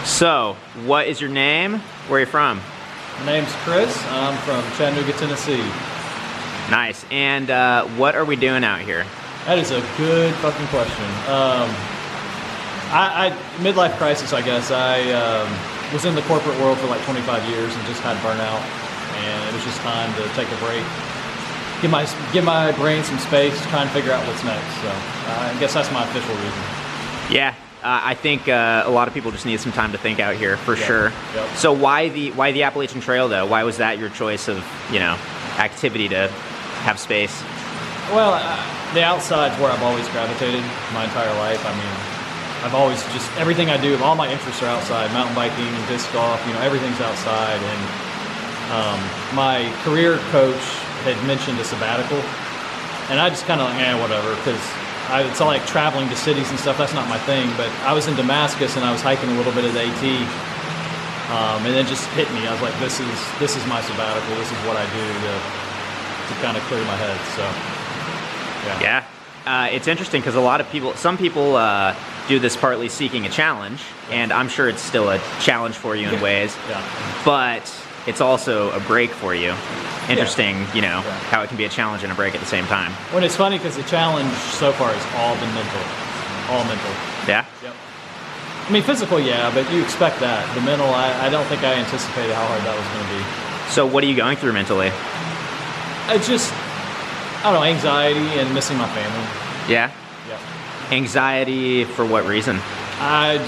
So, what is your name? Where are you from? My name's Chris. I'm from Chattanooga, Tennessee. Nice. And what are we doing out here? That is a good fucking question. Midlife crisis, I guess. I was in the corporate world for like 25 years and just had burnout, and it was just time to take a break, give my brain some space, try and figure out what's next. So I guess that's my official reason. Yeah, I think a lot of people just need some time to think out here for sure. Yep. So why the Appalachian Trail though? Why was that your choice of activity to have space? Well, the outside's where I've always gravitated my entire life. I mean, I've always just, everything I do, all my interests are outside. Mountain biking, disc golf, everything's outside. And my career coach had mentioned a sabbatical, and I just kind of like, whatever, because it's all like traveling to cities and stuff. That's not my thing. But I was in Damascus and I was hiking a little bit of the AT, and it just hit me. I was like, this is my sabbatical. This is what I do to kind of clear my head. So. Yeah, it's interesting because some people do this partly seeking a challenge, and I'm sure it's still a challenge for you in ways, but it's also a break for you. Interesting, how it can be a challenge and a break at the same time. Well, it's funny because the challenge so far has all been mental. All mental. Yeah? Yep. I mean, physical, yeah, but you expect that. The mental, I don't think I anticipated how hard that was going to be. So what are you going through mentally? It's just, I don't know, anxiety and missing my family. Yeah? Yep. Anxiety for what reason? I've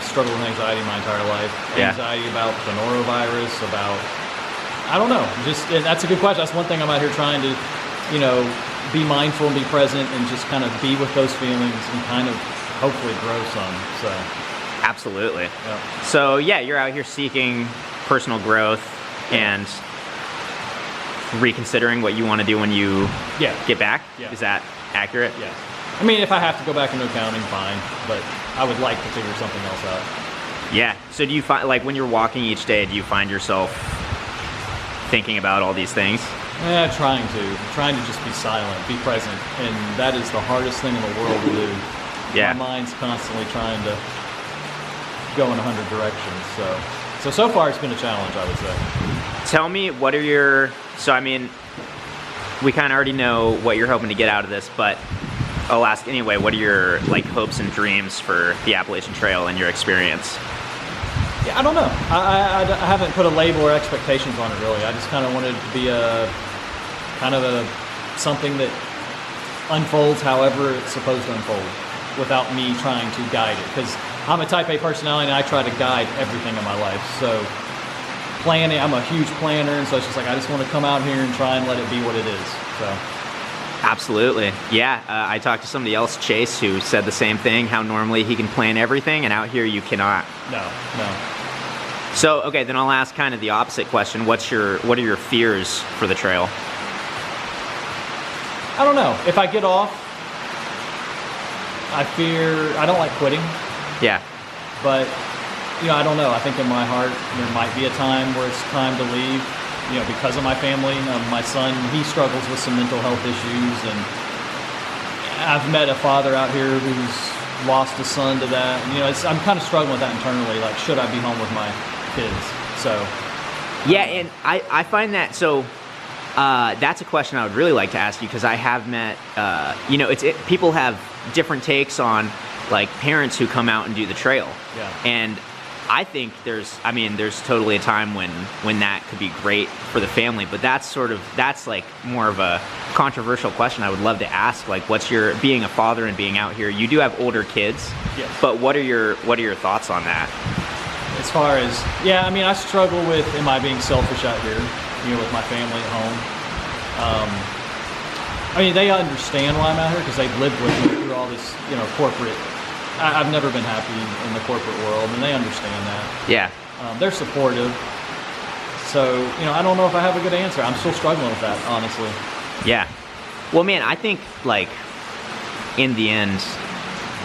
struggled with anxiety my entire life. Yeah. Anxiety about the norovirus, I don't know. And that's a good question. That's one thing I'm out here trying to, be mindful and be present and just kind of be with those feelings and kind of hopefully grow some. So. Absolutely. Yep. So you're out here seeking personal growth and reconsidering what you want to do when you get back? Yeah. Is that accurate? Yeah. I mean, if I have to go back into accounting, fine, but I would like to figure something else out. Yeah. So do you find, like, when you're walking each day, do you find yourself thinking about all these things? Yeah, trying to just be silent, be present, and that is the hardest thing in the world to do. Yeah. My mind's constantly trying to go in 100 directions, so far it's been a challenge, I would say. Tell me, what are your, we kind of already know what you're hoping to get out of this, but I'll ask anyway, what are your hopes and dreams for the Appalachian Trail and your experience? Yeah, I don't know. I haven't put a label or expectations on it really. I just kind of wanted it to be something that unfolds however it's supposed to unfold without me trying to guide it. Because I'm a type A personality and I try to guide everything in my life. So planning, I'm a huge planner, and so it's just like I just want to come out here and try and let it be what it is. So. Absolutely. Yeah, I talked to somebody else, Chase, who said the same thing, how normally he can plan everything, and out here you cannot. No. So, okay, then I'll ask kind of the opposite question. What are your fears for the trail? I don't know. If I get off, I don't like quitting. Yeah. But, I don't know. I think in my heart there might be a time where it's time to leave. Because of my family. My son, he struggles with some mental health issues, and I've met a father out here who's lost a son to that. And, I'm kind of struggling with that internally. Like, should I be home with my kids? So. Yeah, and I find that, so that's a question I would really like to ask you, because I have met, people have different takes on, parents who come out and do the trail. Yeah. And I think there's totally a time when that could be great for the family, but that's more of a controversial question I would love to ask. What's your, being a father and being out here, you do have older kids, yes. But what are your thoughts on that? As far as, I struggle with, am I being selfish out here, with my family at home? They understand why I'm out here because they've lived with me through all this, corporate. I've never been happy in the corporate world, and they understand that. Yeah. They're supportive. So, I don't know if I have a good answer. I'm still struggling with that, honestly. Yeah. Well, man, I think, in the end,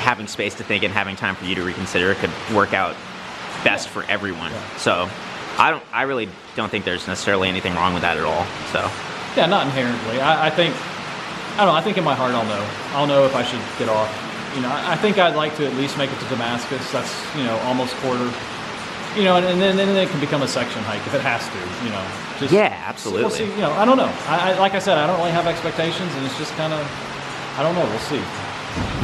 having space to think and having time for you to reconsider could work out best for everyone. Yeah. So, I really don't think there's necessarily anything wrong with that at all. So. Yeah, not inherently. I think in my heart I'll know if I should get off. I think I'd like to at least make it to Damascus. That's, almost quarter and then it can become a section hike if it has to, Just, Yeah, absolutely. We'll see, I don't know. I like I said, I don't really have expectations, and it's just kind of, I don't know. We'll see.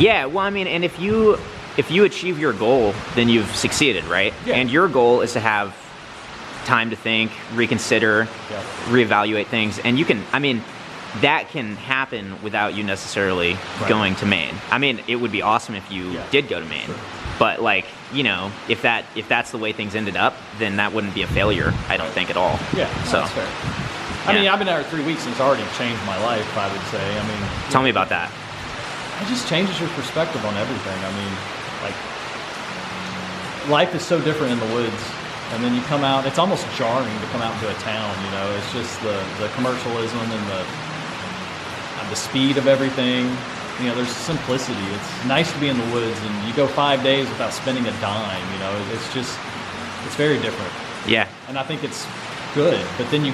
Yeah, well, I mean, and if you achieve your goal, then you've succeeded, right? Yeah. And your goal is to have time to think, reconsider, reevaluate things, and that can happen without you necessarily going to Maine. I mean, it would be awesome if you did go to Maine, but if that's the way things ended up, then that wouldn't be a failure, I don't think at all. Yeah, so that's fair. I mean, I've been there 3 weeks and it's already changed my life, I would say. I mean, tell me about that. It just changes your perspective on everything. I mean, life is so different in the woods, and then you come out. It's almost jarring to come out into a town. It's just the commercialism and the speed of everything. There's simplicity. It's nice to be in the woods, and you go 5 days without spending a dime. It's very different. Yeah. And I think it's good. But then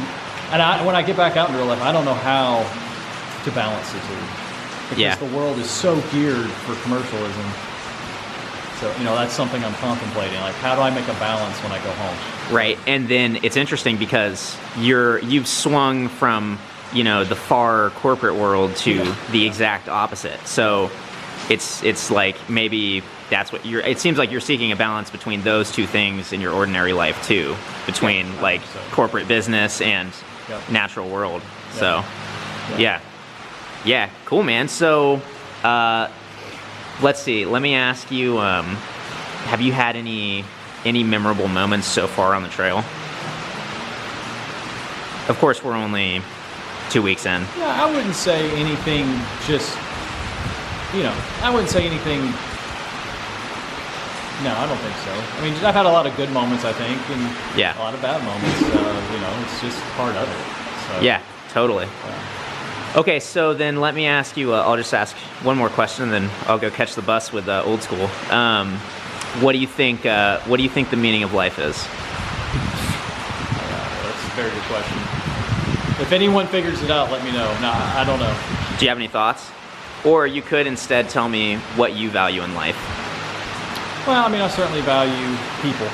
when I get back out in real life, I don't know how to balance the two. Because the world is so geared for commercialism. So, that's something I'm contemplating. How do I make a balance when I go home? Right. And then it's interesting because you've swung from, the far corporate world to the exact opposite. So it's like maybe that's what it seems like you're seeking a balance between those two things in your ordinary life too, between corporate business and natural world. So yeah, cool, man. So let's see. Let me ask you, have you had any memorable moments so far on the trail? Of course, we're only 2 weeks in. Yeah, I wouldn't say anything I wouldn't say anything. No, I don't think so. I mean, I've had a lot of good moments, I think, and a lot of bad moments. It's just part of it. So, yeah, totally. Okay, so then let me ask you, I'll just ask one more question, and then I'll go catch the bus with Old School. What do you think the meaning of life is? That's a very good question. If anyone figures it out, let me know. No, I don't know. Do you have any thoughts? Or you could instead tell me what you value in life. Well, I mean, I certainly value people.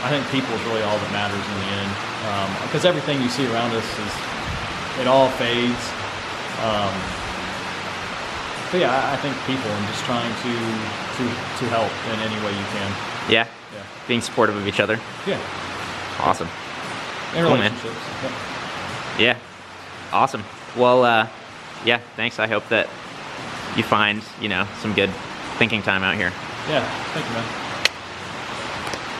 I think people is really all that matters in the end. Because everything you see around us it all fades. But yeah, I think people and just trying to help in any way you can. Yeah? Being supportive of each other? Yeah. Awesome. And relationships. Yeah. Awesome. Well, thanks. I hope that you find, some good thinking time out here. Yeah. Thank you, man.